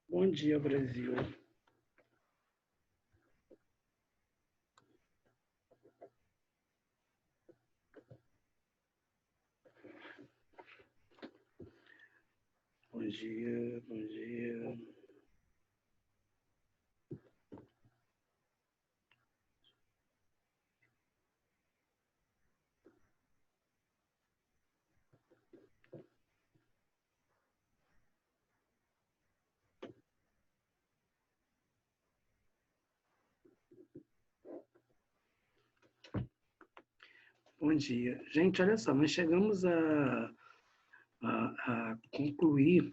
Bom dia, Brasil. Bom dia, bom dia. Bom dia. Gente, olha só, nós chegamos a concluir.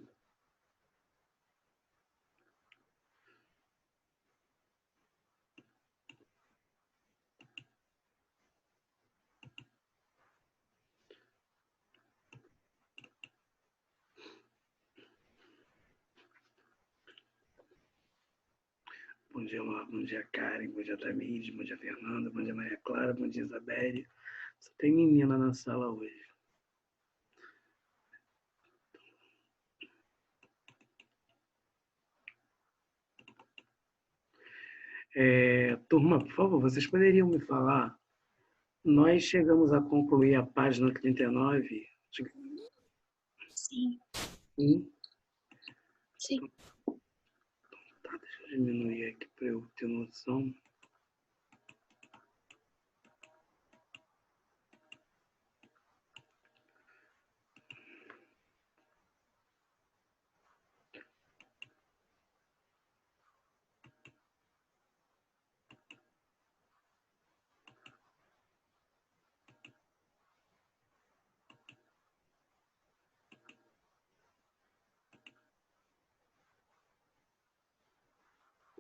Bom dia, bom dia, Karen, bom dia, Tamires, bom dia, Fernanda, bom dia, Maria Clara, bom dia, Isabelle. Só tem menina na sala hoje. Turma, por favor, vocês poderiam me falar? Nós chegamos a concluir a página 39. Sim. Sim. Tá, deixa eu diminuir aqui para eu ter noção.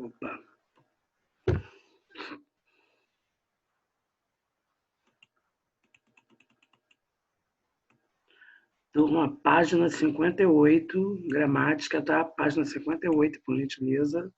Opa. Turma, página 58, gramática, tá? Página 58, por gentileza.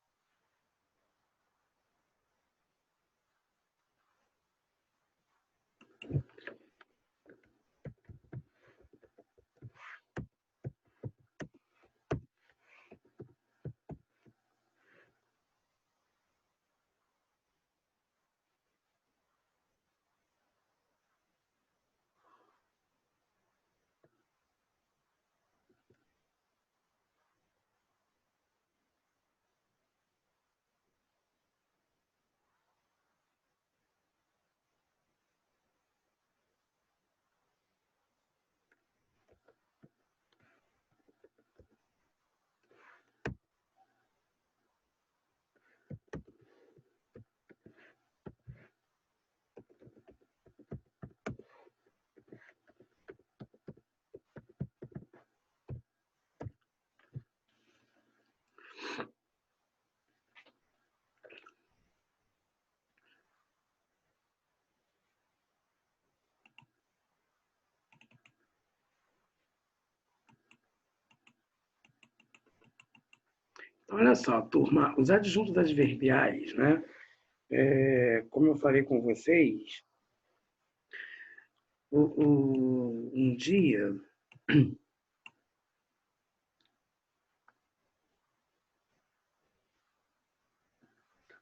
Então, olha só, turma, os adjuntos adverbiais, né? Como eu falei com vocês, um dia,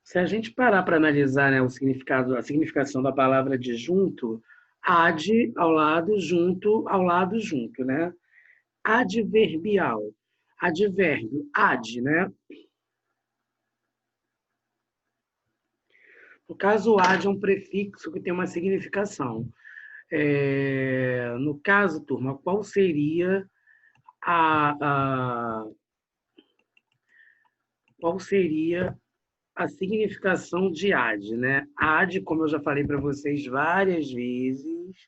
se a gente parar para analisar, né, o significado, a significação da palavra adjunto, ad ao lado, junto ao lado, junto, né? Adverbial, advérbio, ad, né? No caso, o ad é um prefixo que tem uma significação. No caso, turma, qual seria qual seria a significação de ad, né? Ad, como eu já falei para vocês várias vezes,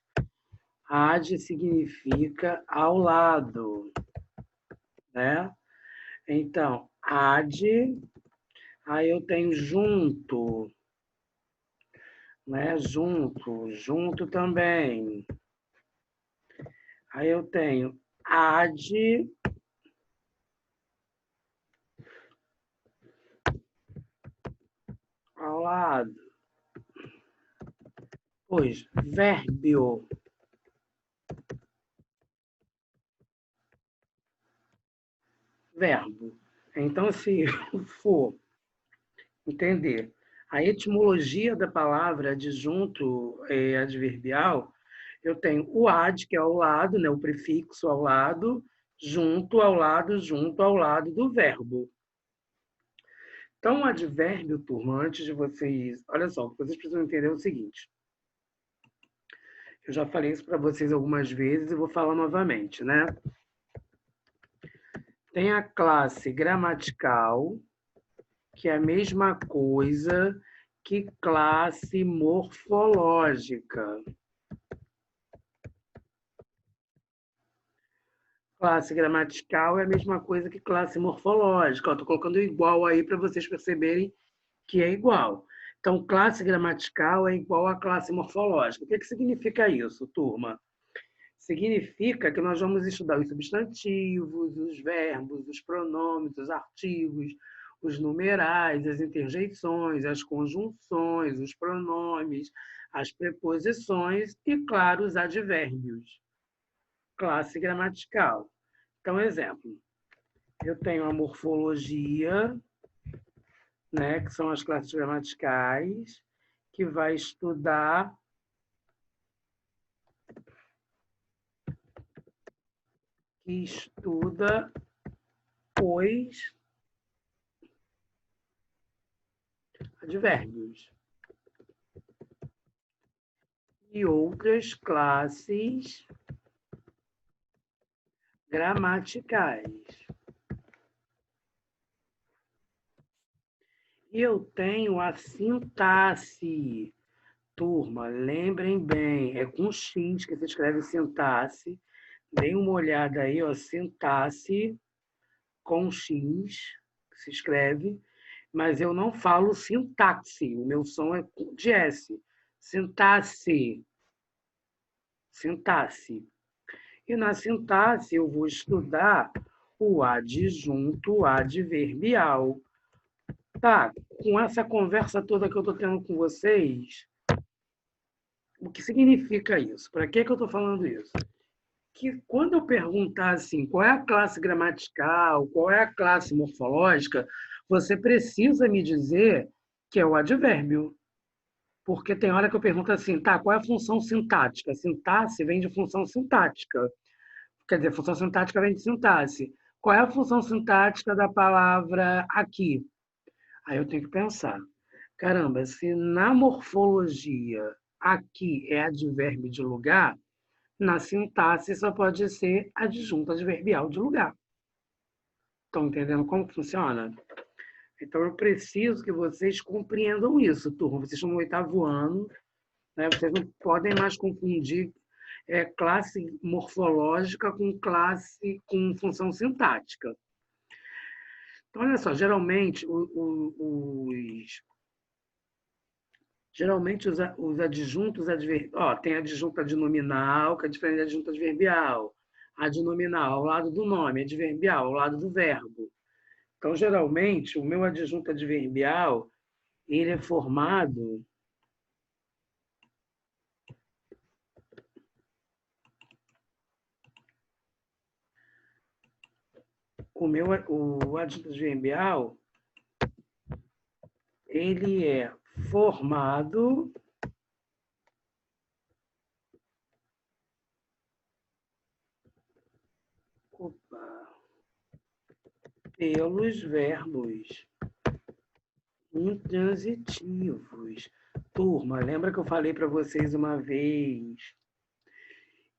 ad significa ao lado, né? Então, ad, aí eu tenho junto, né? Junto também. Aí eu tenho ad ao lado. Pois, vérbio. verbo. Então, se for entender a etimologia da palavra adjunto adverbial, eu tenho o ad, que é ao lado, né, o prefixo ao lado, junto ao lado do verbo. Então, o advérbio, turma, antes de vocês... Olha só, vocês precisam entender o seguinte. Eu já falei isso para vocês algumas vezes e vou falar novamente, né? Tem a classe gramatical, que é a mesma coisa que classe morfológica. Classe gramatical é a mesma coisa que classe morfológica. Estou colocando igual aí para vocês perceberem que é igual. Então, classe gramatical é igual a classe morfológica. O que significa isso, turma? Significa que nós vamos estudar os substantivos, os verbos, os pronomes, os artigos, os numerais, as interjeições, as conjunções, os pronomes, as preposições e, claro, os advérbios. Classe gramatical. Então, exemplo. Eu tenho a morfologia, né, que são as classes gramaticais, que vai estudar os advérbios. E outras classes gramaticais. E eu tenho a sintaxe. Turma, lembrem bem, é com X que se escreve sintaxe. Deem uma olhada aí, ó, sintaxe com X, que se escreve, mas eu não falo sintaxe, o meu som é de S. Sintaxe. Sintaxe. E na sintaxe eu vou estudar o adjunto adverbial. Tá, com essa conversa toda que eu estou tendo com vocês, o que significa isso? Para que eu estou falando isso? Que quando eu perguntar assim, qual é a classe gramatical, qual é a classe morfológica, você precisa me dizer que é o advérbio. Porque tem hora que eu pergunto assim, tá, qual é a função sintática? Sintaxe vem de função sintática. Quer dizer, função sintática vem de sintaxe. Qual é a função sintática da palavra aqui? Aí eu tenho que pensar. Caramba, se na morfologia aqui é advérbio de lugar, na sintaxe só pode ser adjunto adverbial de lugar. Estão entendendo como funciona? Então eu preciso que vocês compreendam isso, turma. Vocês estão no 8º ano, né? Vocês não podem mais confundir classe morfológica com classe com função sintática. Então, olha só, geralmente os adjuntos adverbiais. Tem adjunto adnominal, que é diferente de adjunto adverbial. Adnominal, ao lado do nome, adverbial, ao lado do verbo. Então, geralmente, o meu adjunto adverbial ele é formado o adjunto adverbial ele é formado pelos verbos intransitivos. Turma, lembra que eu falei para vocês uma vez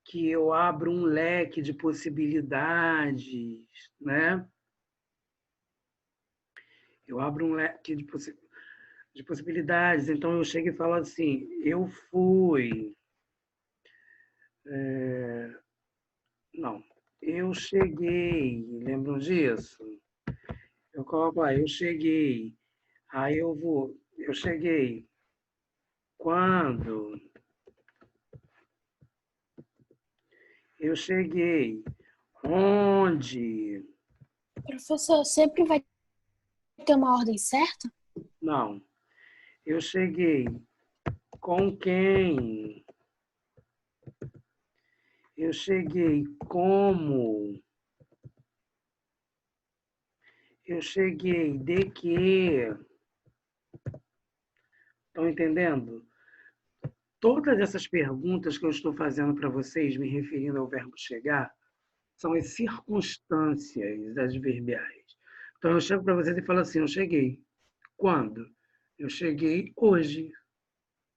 que eu abro um leque de possibilidades, né? Eu abro um leque de possibilidades. Então, eu chego e falo assim, eu fui... Não, eu cheguei, lembram disso? Eu coloco lá, eu cheguei. Aí eu cheguei. Quando? Eu cheguei. Onde? Professor, sempre vai ter uma ordem certa? Não. Eu cheguei. Com quem? Eu cheguei como? Eu cheguei de que... Estão entendendo? Todas essas perguntas que eu estou fazendo para vocês, me referindo ao verbo chegar, são as circunstâncias adverbiais. Então, eu chego para vocês e falo assim, eu cheguei. Quando? Eu cheguei hoje.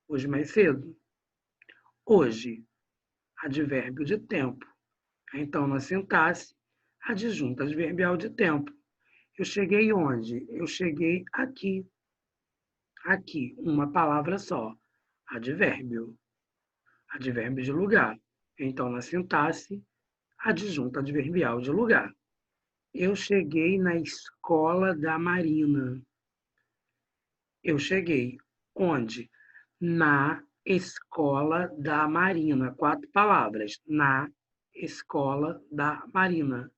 Hoje mais cedo. Hoje. Advérbio de tempo. Então, na sintaxe, adjunto adverbial de tempo. Eu cheguei onde? Eu cheguei aqui. Aqui, uma palavra só. Advérbio. Advérbio de lugar. Então, na sintaxe, adjunto adverbial de lugar. Eu cheguei na escola da Marina. Eu cheguei onde? Na escola da Marina. 4 palavras. Na escola da Marina.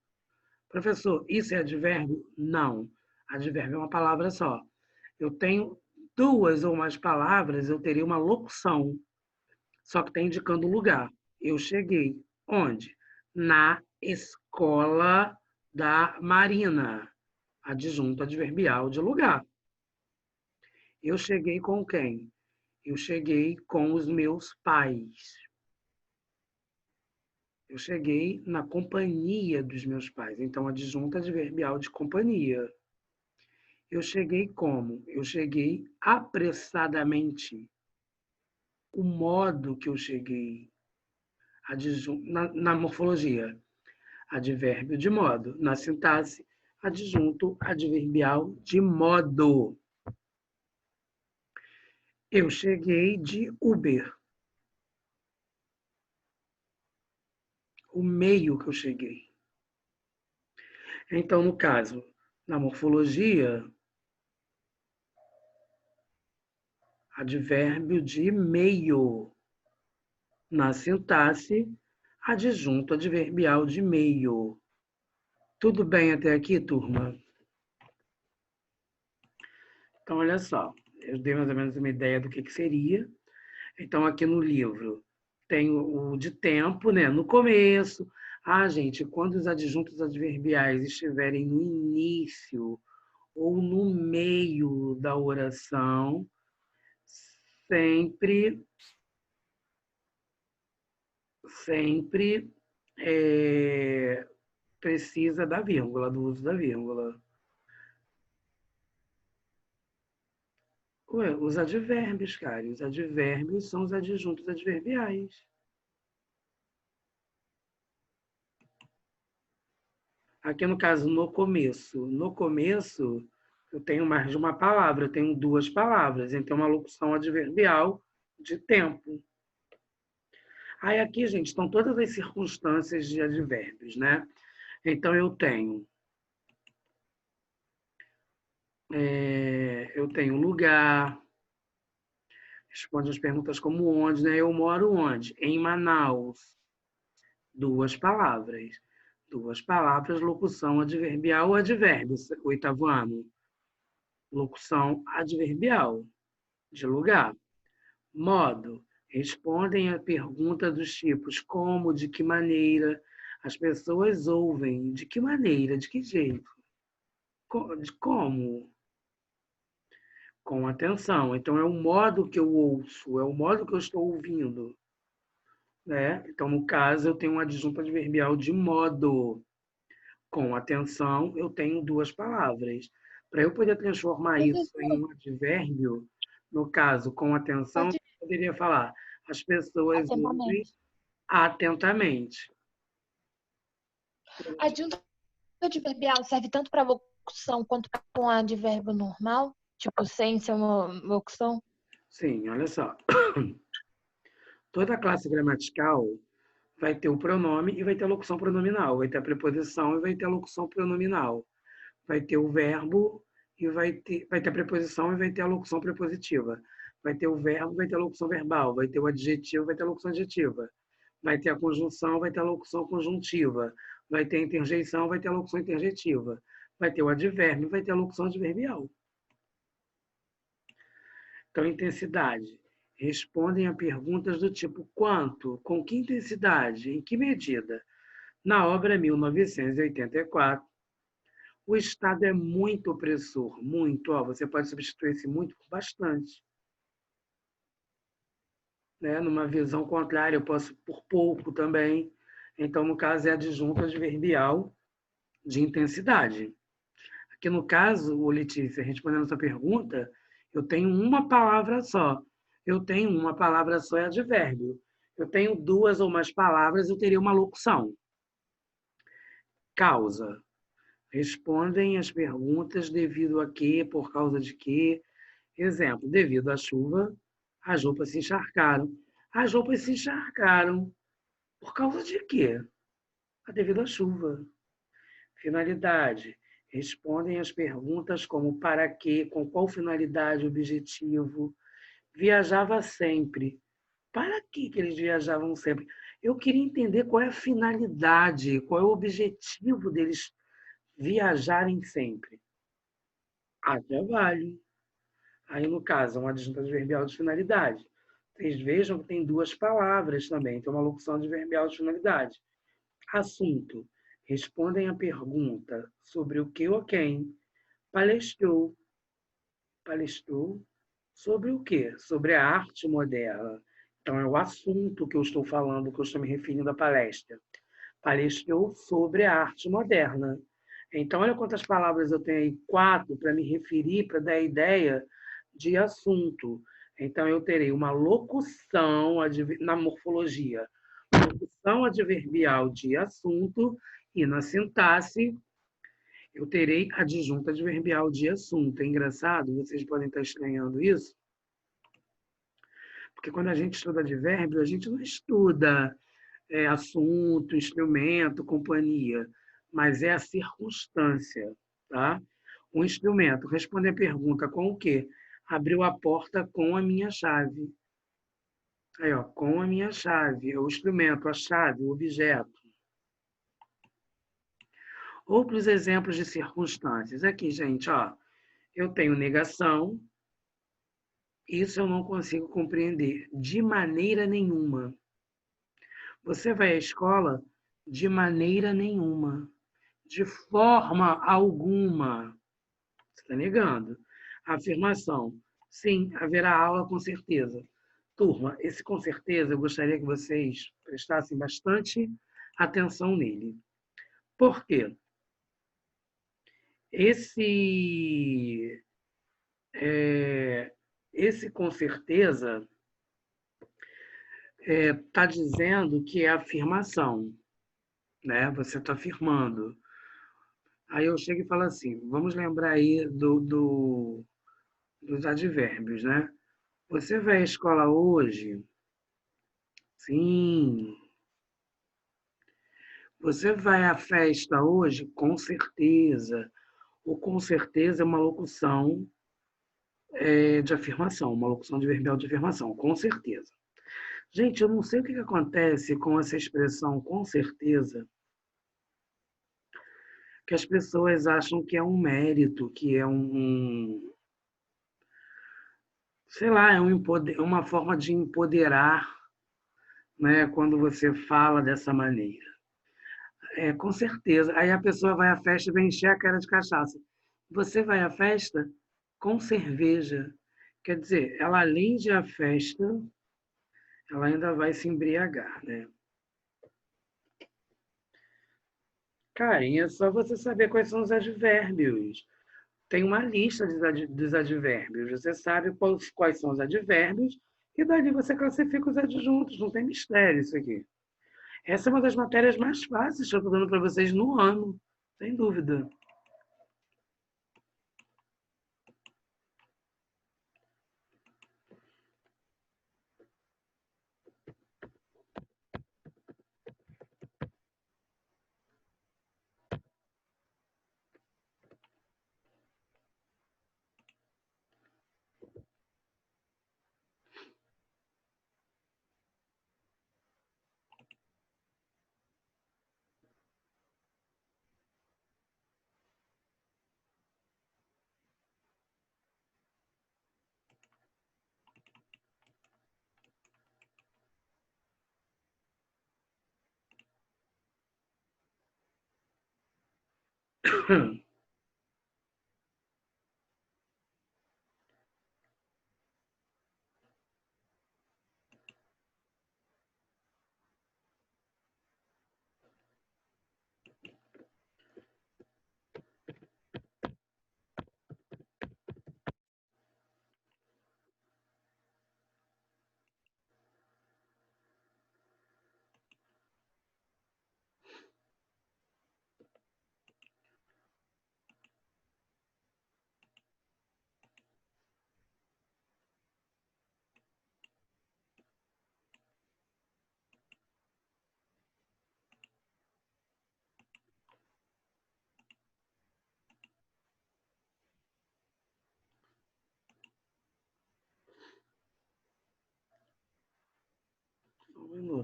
Professor, isso é advérbio? Não. Advérbio é uma palavra só. Eu tenho 2 ou mais palavras, eu teria uma locução, só que está indicando o lugar. Eu cheguei onde? Na escola da Marina. Adjunto adverbial de lugar. Eu cheguei com quem? Eu cheguei com os meus pais. Eu cheguei na companhia dos meus pais. Então, adjunto adverbial de companhia. Eu cheguei como? Eu cheguei apressadamente. O modo que eu cheguei. Na morfologia, advérbio de modo. Na sintaxe, adjunto adverbial de modo. Eu cheguei de Uber. O meio que eu cheguei. Então, no caso, na morfologia, advérbio de meio. Na sintaxe, adjunto adverbial de meio. Tudo bem até aqui, turma? Então, olha só, eu dei mais ou menos uma ideia do que seria. Então, aqui no livro tem o de tempo, né? No começo. Ah, gente, quando os adjuntos adverbiais estiverem no início ou no meio da oração, sempre, sempre precisa da vírgula, do uso da vírgula. Ué, os advérbios, cara. Os advérbios são os adjuntos adverbiais. Aqui no caso, no começo. No começo, eu tenho mais de uma palavra, eu tenho 2 palavras, então uma locução adverbial de tempo. Aí aqui, gente, estão todas as circunstâncias de advérbios, né? Então eu tenho lugar, responde as perguntas como onde, né? Eu moro onde? Em Manaus. 2 palavras. 2 palavras, locução adverbial ou advérbio, 8º ano. Locução adverbial, de lugar. Modo, respondem a pergunta dos tipos como, de que maneira. As pessoas ouvem. De que maneira? De que jeito? De como? Com atenção. Então, é o modo que eu ouço, é o modo que eu estou ouvindo. Né? Então, no caso, eu tenho um adjunto adverbial de modo. Com atenção, eu tenho 2 palavras. Para eu poder transformar isso em um advérbio, no caso, com atenção, eu poderia falar: as pessoas ouvem atentamente. Adjunto adverbial serve tanto para locução quanto para um advérbio normal? Tipo, sem ser uma locução? Sim, olha só. Toda classe gramatical vai ter o pronome e vai ter a locução pronominal. Vai ter a preposição e vai ter a locução pronominal. Vai ter o verbo e vai ter a preposição e vai ter a locução prepositiva. Vai ter o verbo, vai ter a locução verbal. Vai ter o adjetivo, vai ter a locução adjetiva. Vai ter a conjunção, vai ter a locução conjuntiva. Vai ter a interjeição, vai ter a locução interjetiva. Vai ter o advérbio, vai ter a locução adverbial. Então, intensidade. Respondem a perguntas do tipo quanto, com que intensidade, em que medida. Na obra 1984, O Estado é muito opressor, muito. Ó, você pode substituir esse muito por bastante. Né? Numa visão contrária, eu posso por pouco também. Então, no caso, é adjunto adverbial de intensidade. Aqui no caso, Letícia, respondendo a sua pergunta, eu tenho uma palavra só. Eu tenho uma palavra só, é advérbio. Eu tenho duas ou mais palavras, eu teria uma locução. Causa. Respondem as perguntas devido a quê, por causa de quê. Exemplo, devido à chuva, as roupas se encharcaram. As roupas se encharcaram. Por causa de quê? Devido à chuva. Finalidade. Respondem as perguntas como para quê, com qual finalidade, objetivo. Viajava sempre. Para que eles viajavam sempre? Eu queria entender qual é a finalidade, qual é o objetivo deles viajarem sempre. Trabalho. Aí, no caso, é uma adjunta adverbial de finalidade. Vocês vejam que tem duas palavras também, tem uma locução adverbial de finalidade. Assunto. Respondem a pergunta sobre o que ou quem. Palestrou. Palestrou sobre o quê? Sobre a arte moderna. Então, é o assunto que eu estou falando, que eu estou me referindo à palestra. Palestrou sobre a arte moderna. Então, olha quantas palavras eu tenho aí, 4, para me referir, para dar ideia de assunto. Então, eu terei uma locução na morfologia, locução adverbial de assunto, e na sintaxe, eu terei adjunta adverbial de assunto. É engraçado, vocês podem estar estranhando isso, porque quando a gente estuda advérbio, a gente não estuda assunto, instrumento, companhia, mas é a circunstância, tá? O instrumento, responde a pergunta com o quê? Abriu a porta com a minha chave. Aí, ó, com a minha chave, o instrumento, a chave, o objeto. Outros exemplos de circunstâncias. Aqui, gente, ó, eu tenho negação, isso eu não consigo compreender de maneira nenhuma. Você vai à escola de maneira nenhuma. De forma alguma. Você está negando. A afirmação. Sim, haverá aula com certeza. Turma, esse com certeza eu gostaria que vocês prestassem bastante atenção nele. Por quê? Esse, esse com certeza está dizendo que é afirmação. Né? Você está afirmando. Aí eu chego e falo assim, vamos lembrar aí dos advérbios, né? Você vai à escola hoje? Sim. Você vai à festa hoje? Com certeza. O com certeza é uma locução de afirmação, uma locução adverbial de afirmação, com certeza. Gente, eu não sei o que acontece com essa expressão com certeza, que as pessoas acham que é um mérito, que é sei lá, é uma forma de empoderar, né, quando você fala dessa maneira. Com certeza. Aí a pessoa vai à festa e vai encher a cara de cachaça. Você vai à festa com cerveja. Quer dizer, ela além de ir à festa, ela ainda vai se embriagar, né? Carinha, é só você saber quais são os advérbios. Tem uma lista dos advérbios. Você sabe quais são os advérbios e dali você classifica os adjuntos. Não tem mistério isso aqui. Essa é uma das matérias mais fáceis que eu estou dando para vocês no ano, sem dúvida.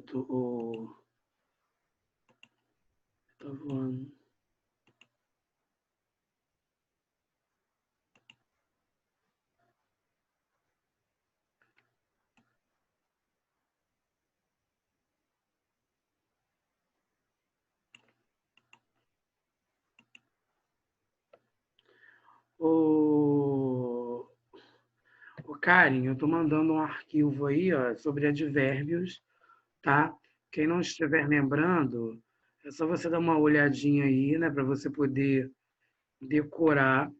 Tá voando. O Karen, eu estou mandando um arquivo aí, ó, sobre advérbios, tá? Quem não estiver lembrando, é só você dar uma olhadinha aí, né, para você poder decorar,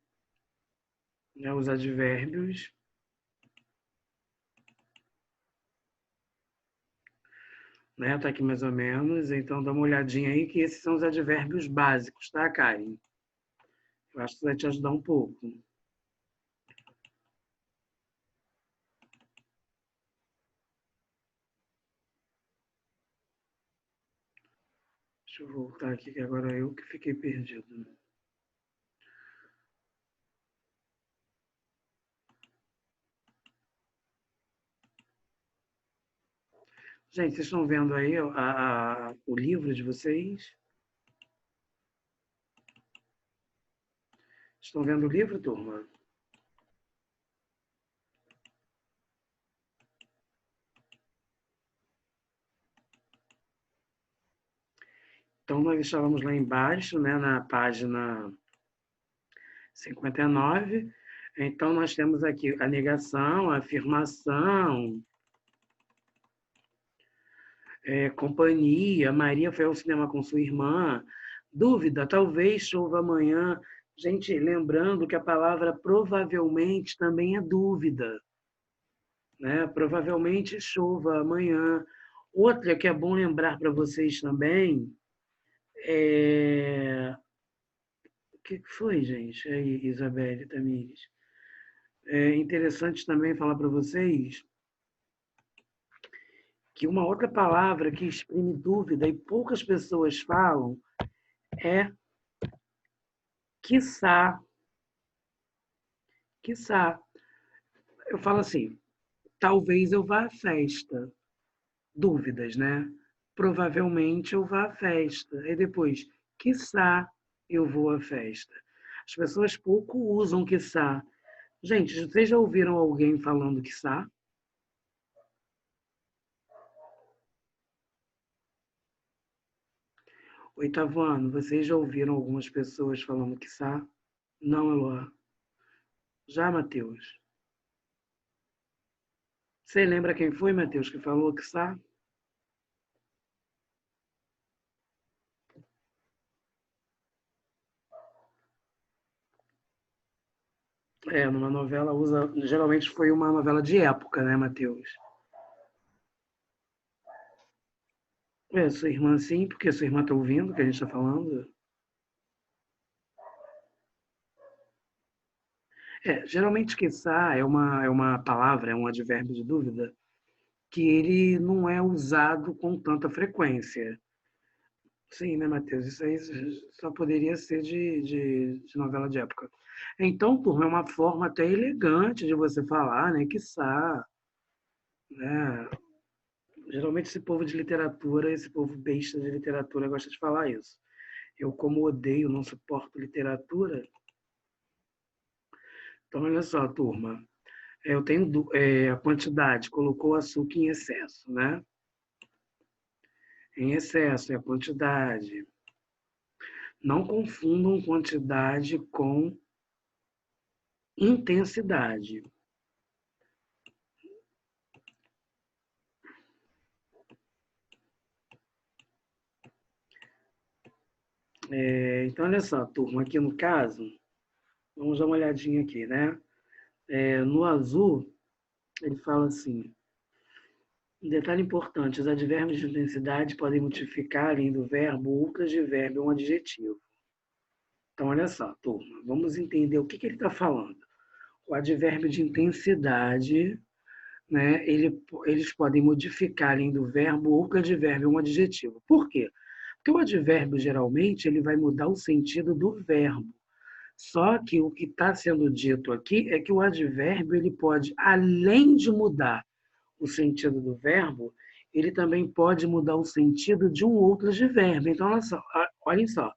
né, os advérbios. Né? Tá aqui mais ou menos. Então dá uma olhadinha aí que esses são os advérbios básicos, tá, Karen? Eu acho que vai te ajudar um pouco. Deixa eu voltar aqui, que agora eu que fiquei perdido. Gente, vocês estão vendo aí o livro de vocês? Estão vendo o livro, turma? Então, nós estávamos lá embaixo, né, na página 59. Então, nós temos aqui a negação, a afirmação, companhia, Maria foi ao cinema com sua irmã, dúvida, talvez chova amanhã. Gente, lembrando que a palavra provavelmente também é dúvida, né? Provavelmente chova amanhã. Outra que é bom lembrar para vocês também é... O que foi, gente? Aí, Isabelle Tamires. É interessante também falar para vocês que uma outra palavra que exprime dúvida e poucas pessoas falam é quiçá. Quiçá. Eu falo assim, talvez eu vá à festa. Dúvidas, né? Provavelmente eu vá à festa. E depois, quiçá eu vou à festa. As pessoas pouco usam quiçá. Gente, vocês já ouviram alguém falando quiçá? Oitavo ano, vocês já ouviram algumas pessoas falando quiçá? Não, Eloá. Já, Matheus? Você lembra quem foi, Matheus, que falou quiçá? É, numa novela usa. Geralmente foi uma novela de época, né, Matheus? É, sua irmã sim, porque sua irmã está ouvindo o que a gente está falando. Geralmente quiçá é uma palavra, é um advérbio de dúvida, que ele não é usado com tanta frequência. Sim, né, Matheus? Isso aí só poderia ser de novela de época. Então, turma, é uma forma até elegante de você falar, né? Quiçá, né? Geralmente esse povo de literatura, esse povo besta de literatura gosta de falar isso. Eu, como odeio, não suporto literatura. Então, olha só, turma. Eu tenho a quantidade, colocou açúcar em excesso, né? Em excesso é a quantidade. Não confundam quantidade com intensidade. Então, olha só, turma, aqui no caso, vamos dar uma olhadinha aqui, né? No azul, ele fala assim, um detalhe importante, os advérbios de intensidade podem modificar, além do verbo, outro advérbio ou um adjetivo. Então, olha só, turma, vamos entender o que ele está falando. O advérbio de intensidade, né, eles podem modificar, além do verbo, outro advérbio ou um adjetivo. Por quê? Porque o advérbio, geralmente, ele vai mudar o sentido do verbo. Só que o que está sendo dito aqui é que o advérbio ele pode, além de mudar o sentido do verbo, ele também pode mudar o sentido de um outro advérbio. Então, olhem só.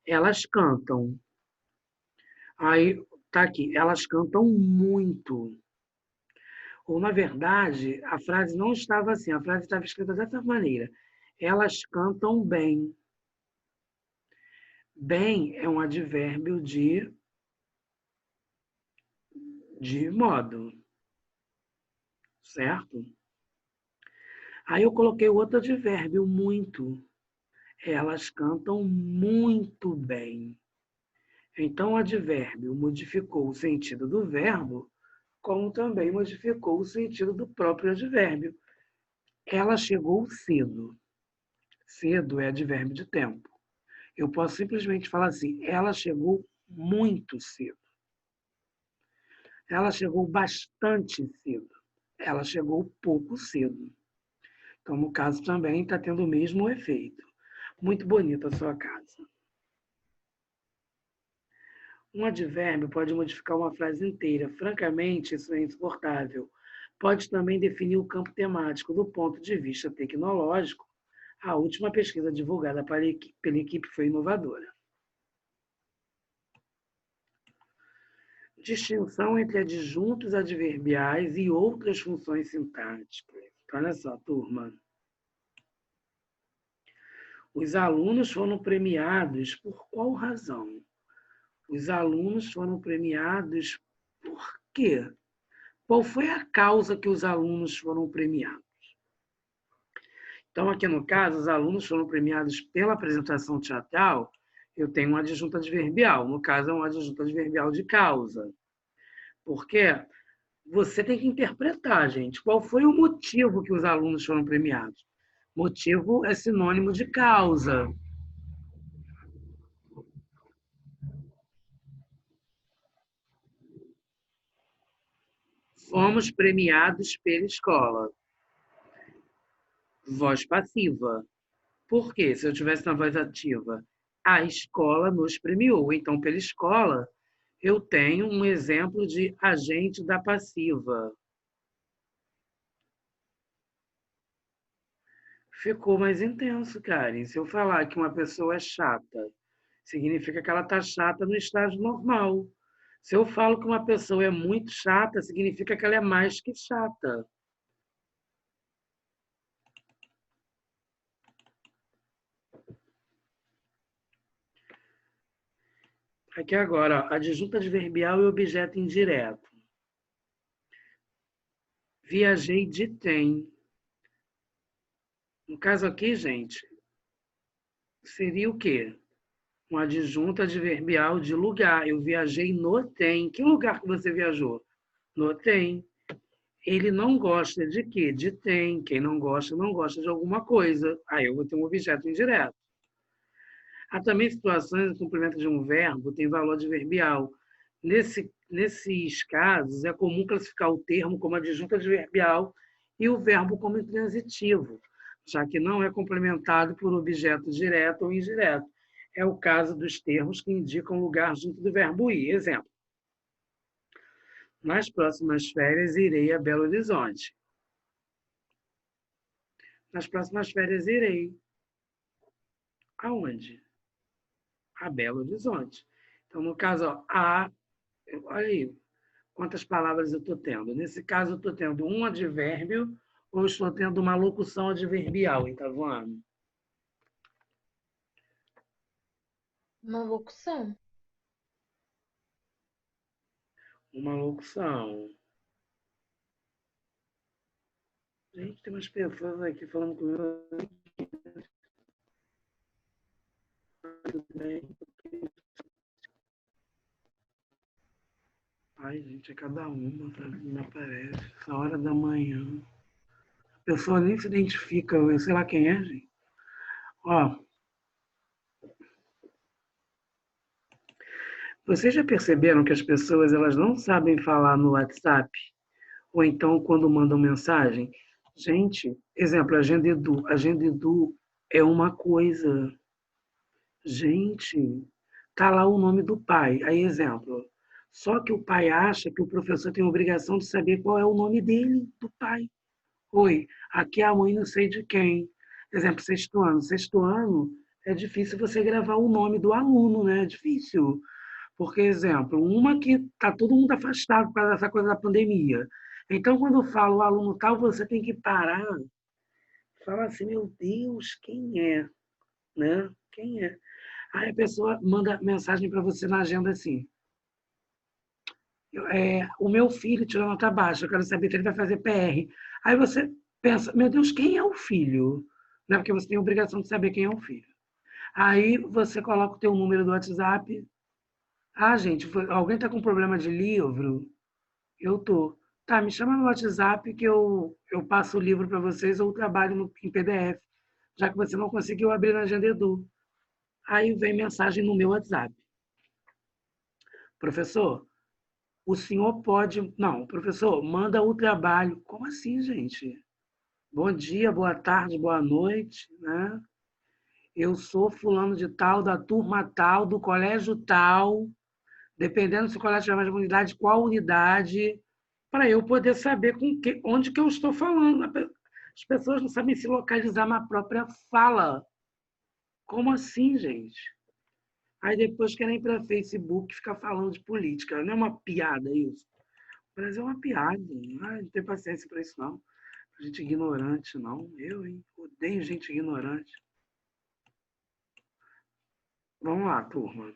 Elas cantam. Aí, tá aqui. Elas cantam muito. Ou, na verdade, a frase não estava assim. A frase estava escrita dessa maneira. Elas cantam bem. Bem é um advérbio de modo. Certo? Aí eu coloquei outro advérbio, muito. Elas cantam muito bem. Então, o advérbio modificou o sentido do verbo, como também modificou o sentido do próprio advérbio. Ela chegou cedo. Cedo é advérbio de tempo. Eu posso simplesmente falar assim, ela chegou muito cedo. Ela chegou bastante cedo. Ela chegou pouco cedo. Então, no caso, também está tendo o mesmo efeito. Muito bonita a sua casa. Um advérbio pode modificar uma frase inteira. Francamente, isso é insuportável. Pode também definir o campo temático. Do ponto de vista tecnológico, a última pesquisa divulgada pela equipe foi inovadora. Distinção entre adjuntos adverbiais e outras funções sintáticas. Olha só, turma. Os alunos foram premiados por qual razão? Os alunos foram premiados por quê? Qual foi a causa que os alunos foram premiados? Então, aqui no caso, os alunos foram premiados pela apresentação teatral, eu tenho um adjunto adverbial. No caso, é um adjunto adverbial de causa. Porque você tem que interpretar, gente, qual foi o motivo que os alunos foram premiados. Motivo é sinônimo de causa. Fomos premiados pela escola. Voz passiva. Por quê? Se eu tivesse na voz ativa, a escola nos premiou. Então, pela escola, eu tenho um exemplo de agente da passiva. Ficou mais intenso, Karen. Se eu falar que uma pessoa é chata, significa que ela está chata no estágio normal. Se eu falo que uma pessoa é muito chata, significa que ela é mais que chata. Aqui agora, ó, adjunto adverbial e objeto indireto. Viajei de tem. No caso aqui, gente, seria o quê? Um adjunto adverbial de lugar. Eu viajei no tem. Que lugar que você viajou? No tem. Ele não gosta de quê? De tem. Quem não gosta de alguma coisa. Aí eu vou ter um objeto indireto. Há também situações em que o complemento de um verbo tem valor adverbial. Nesses casos, é comum classificar o termo como adjunto adverbial e o verbo como intransitivo, já que não é complementado por objeto direto ou indireto. É o caso dos termos que indicam lugar junto do verbo ir. Exemplo. Nas próximas férias, irei a Belo Horizonte. Nas próximas férias, irei. Aonde? A Belo Horizonte. Então, no caso, ó, olha aí quantas palavras eu estou tendo. Nesse caso, eu estou tendo um advérbio ou estou tendo uma locução adverbial, hein, tá voando? Uma locução. Uma locução. Gente, tem umas pessoas aqui falando comigo. Tudo bem? Ai, gente, é cada uma, sabe? Me aparece. Essa hora da manhã. A pessoa nem se identifica, eu sei lá quem é, gente. Ó, vocês já perceberam que as pessoas elas não sabem falar no WhatsApp? Ou então quando mandam mensagem? Gente, exemplo, Agenda Edu. Agenda Edu é uma coisa. Gente, tá lá o nome do pai. Aí, exemplo. Só que o pai acha que o professor tem a obrigação de saber qual é o nome dele, do pai. Oi, Aqui é a mãe não sei de quem. Por exemplo, sexto ano. Sexto ano é difícil você gravar o nome do aluno, né? É difícil. Porque, exemplo, uma que está todo mundo afastado por causa dessa coisa da pandemia. Então, quando fala o aluno tal, você tem que parar e falar assim, meu Deus, quem é? Né? Quem é? Aí a pessoa manda mensagem para você na agenda assim, o meu filho tirou nota baixa, eu quero saber se ele vai fazer PR. Aí você pensa, meu Deus, quem é o filho? Né? Porque você tem a obrigação de saber quem é o filho. Aí você coloca o teu número do WhatsApp. Ah, gente, alguém está com problema de livro? Eu tô. Tá, me chama no WhatsApp que eu passo o livro para vocês ou trabalho em PDF, já que você não conseguiu abrir na Agenda Edu. Aí vem mensagem no meu WhatsApp. Professor, o senhor pode. Não, professor, manda o trabalho. Como assim, gente? Bom dia, boa tarde, boa noite, né? Eu sou fulano de tal, da turma tal, do colégio tal, dependendo se o colégio tiver mais de uma unidade, qual unidade, para eu poder saber onde que eu estou falando. As pessoas não sabem se localizar na própria fala. Como assim, gente? Aí depois querem ir para Facebook ficar falando de política. Não é uma piada isso? O Brasil é uma piada. Ai, não tem paciência para isso, não. Gente ignorante, não. Eu, hein? Odeio gente ignorante. Vamos lá, turma.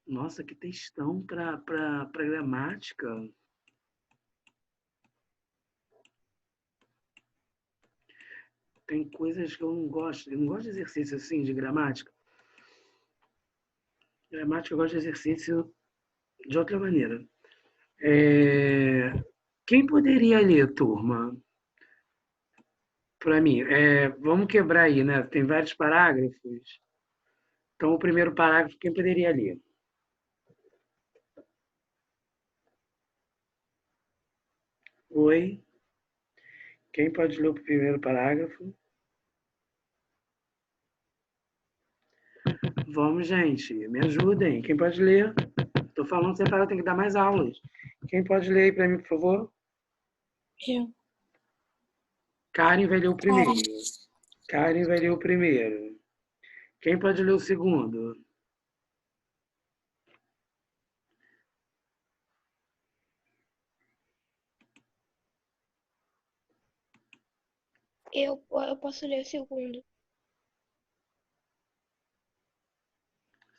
Nossa, que textão para gramática. Tem coisas que eu não gosto. Eu não gosto de exercício assim, de gramática. Gramática eu gosto de exercício de outra maneira. Quem poderia ler, turma? Para mim, vamos quebrar aí, né? Tem vários parágrafos. Então, o primeiro parágrafo, quem poderia ler? Oi? Quem pode ler o primeiro parágrafo? Vamos, gente, me ajudem. Quem pode ler? Estou falando separado, tem que dar mais aulas. Quem pode ler aí para mim, por favor? Eu. Karen vai ler o Cara, primeiro. Karen vai ler o primeiro. Quem pode ler o segundo? eu posso ler o segundo.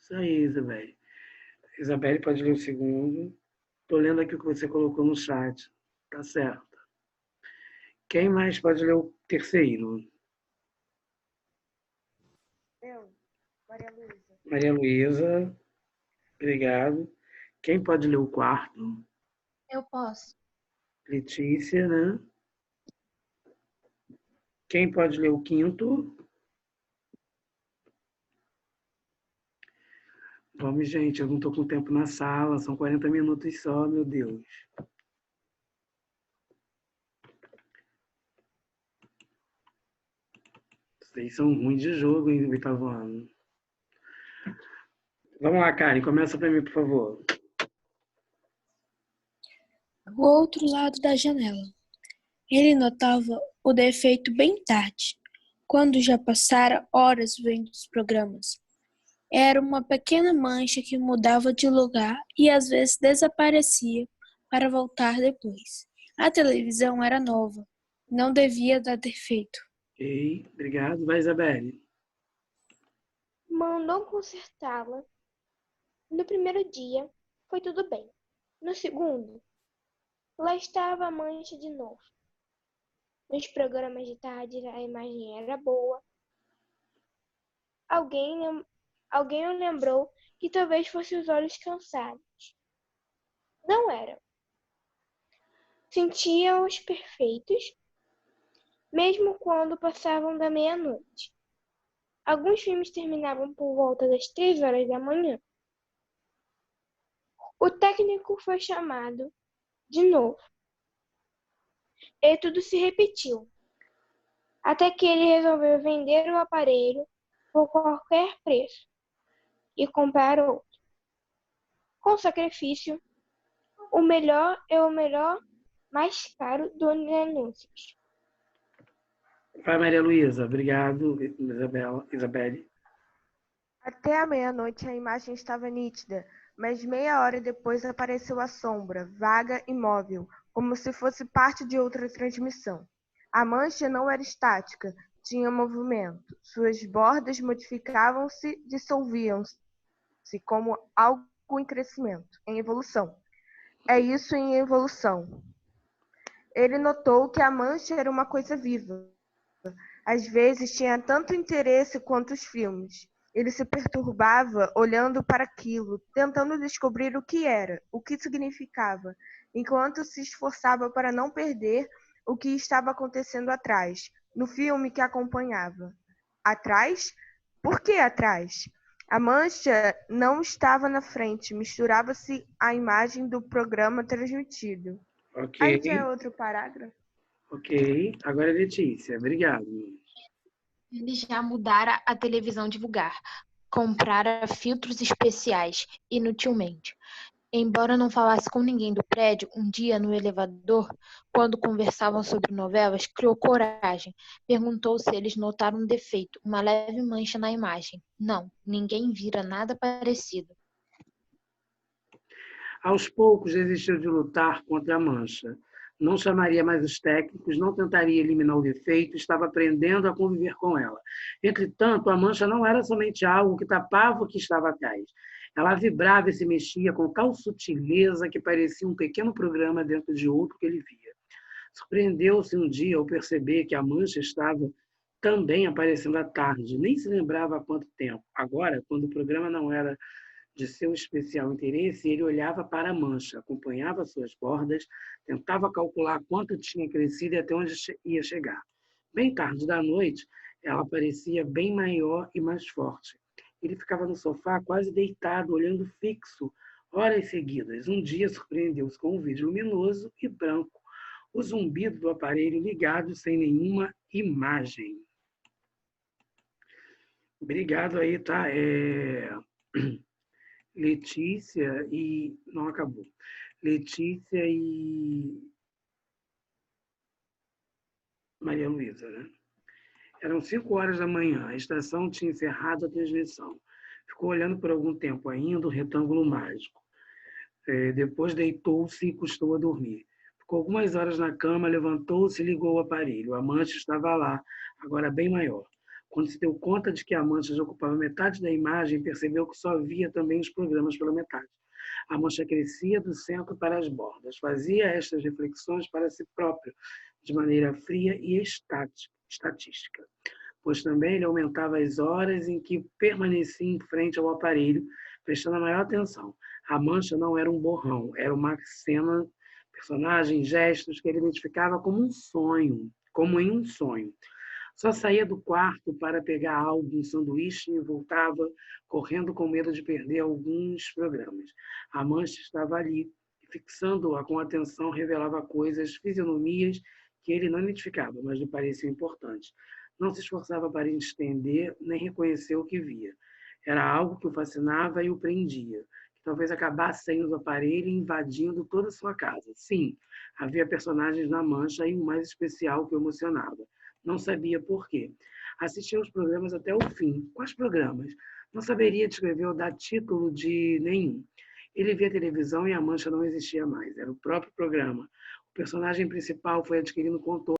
Isso aí, Isabelle. Isabelle pode ler o segundo. Estou lendo aqui o que você colocou no chat. Tá certo. Quem mais pode ler o terceiro? Eu, Maria Luísa. Maria Luísa. Obrigado. Quem pode ler o quarto? Eu posso. Letícia, né? Quem pode ler o quinto? Vamos, gente, eu não estou com tempo na sala, são 40 minutos só, meu Deus. Vocês são ruins de jogo, hein, oitavo ano. Vamos lá, Karen, começa para mim, por favor. Do outro lado da janela. Ele notava o defeito bem tarde, quando já passara horas vendo os programas. Era uma pequena mancha que mudava de lugar e às vezes desaparecia para voltar depois. A televisão era nova, não devia dar defeito. Ok, obrigado. Vai, Isabelle. Mandou consertá-la. No primeiro dia, foi tudo bem. No segundo, lá estava a mancha de novo. Nos programas de tarde, a imagem era boa. Alguém o lembrou que talvez fossem os olhos cansados. Não eram. Sentia-os perfeitos, mesmo quando passavam da meia-noite. Alguns filmes terminavam por volta das 3 horas da manhã. O técnico foi chamado de novo. E tudo se repetiu, até que ele resolveu vender o aparelho por qualquer preço e comprar outro. Com sacrifício, o melhor mais caro dos anúncios. Vai, Maria Luísa. Obrigado, Isabelle. Até a meia-noite a imagem estava nítida, mas meia hora depois apareceu a sombra, vaga e móvel, como se fosse parte de outra transmissão. A mancha não era estática, tinha movimento. Suas bordas modificavam-se, dissolviam-se, como algo em crescimento, em evolução. É isso em evolução. Ele notou que a mancha era uma coisa viva. Às vezes tinha tanto interesse quanto os filmes. Ele se perturbava olhando para aquilo, tentando descobrir o que era, o que significava, enquanto se esforçava para não perder o que estava acontecendo atrás, no filme que acompanhava. Atrás? Por que atrás? A mancha não estava na frente, misturava-se à imagem do programa transmitido. Ok. Aí já é outro parágrafo. Ok. Agora, Letícia. Obrigado. Ele já mudara a televisão de lugar, comprara filtros especiais, inutilmente. Embora não falasse com ninguém do prédio, um dia no elevador, quando conversavam sobre novelas, criou coragem. Perguntou se eles notaram um defeito, uma leve mancha na imagem. Não, ninguém vira nada parecido. Aos poucos, desistiu de lutar contra a mancha. Não chamaria mais os técnicos, não tentaria eliminar o defeito, estava aprendendo a conviver com ela. Entretanto, a mancha não era somente algo que tapava o que estava atrás. Ela vibrava e se mexia com tal sutileza que parecia um pequeno programa dentro de outro que ele via. Surpreendeu-se um dia ao perceber que a mancha estava também aparecendo à tarde. Nem se lembrava há quanto tempo. Agora, quando o programa não era de seu especial interesse, ele olhava para a mancha, acompanhava suas bordas, tentava calcular quanto tinha crescido e até onde ia chegar. Bem tarde da noite, ela parecia bem maior e mais forte. Ele ficava no sofá, quase deitado, olhando fixo, horas seguidas. Um dia surpreendeu-se com um vídeo luminoso e branco, o zumbido do aparelho ligado sem nenhuma imagem. Obrigado aí, tá? Letícia e... Não acabou. Letícia e Maria Luísa, né? Eram 5 horas da manhã. A estação tinha encerrado a transmissão. Ficou olhando por algum tempo ainda o retângulo mágico. Depois deitou-se e custou a dormir. Ficou algumas horas na cama, levantou-se e ligou o aparelho. A mancha estava lá, agora bem maior. Quando se deu conta de que a mancha já ocupava metade da imagem, percebeu que só via também os programas pela metade. A mancha crescia do centro para as bordas, fazia estas reflexões para si próprio, de maneira fria e estatística, pois também ele aumentava as horas em que permanecia em frente ao aparelho, prestando a maior atenção. A mancha não era um borrão, era uma cena, personagem, gestos que ele identificava como um sonho, como em um sonho. Só saía do quarto para pegar algo, um sanduíche, e voltava correndo com medo de perder alguns programas. A mancha estava ali, fixando-a com atenção, revelava coisas, fisionomias que ele não identificava, mas lhe pareciam importantes. Não se esforçava para entender nem reconhecer o que via. Era algo que o fascinava e o prendia, que talvez acabasse saindo do aparelho e invadindo toda a sua casa. Sim, havia personagens na mancha e um mais especial que o emocionava. Não sabia por quê. Assistia aos programas até o fim. Quais programas? Não saberia descrever ou dar título de nenhum. Ele via televisão e a mancha não existia mais. Era o próprio programa. O personagem principal foi adquirindo contorno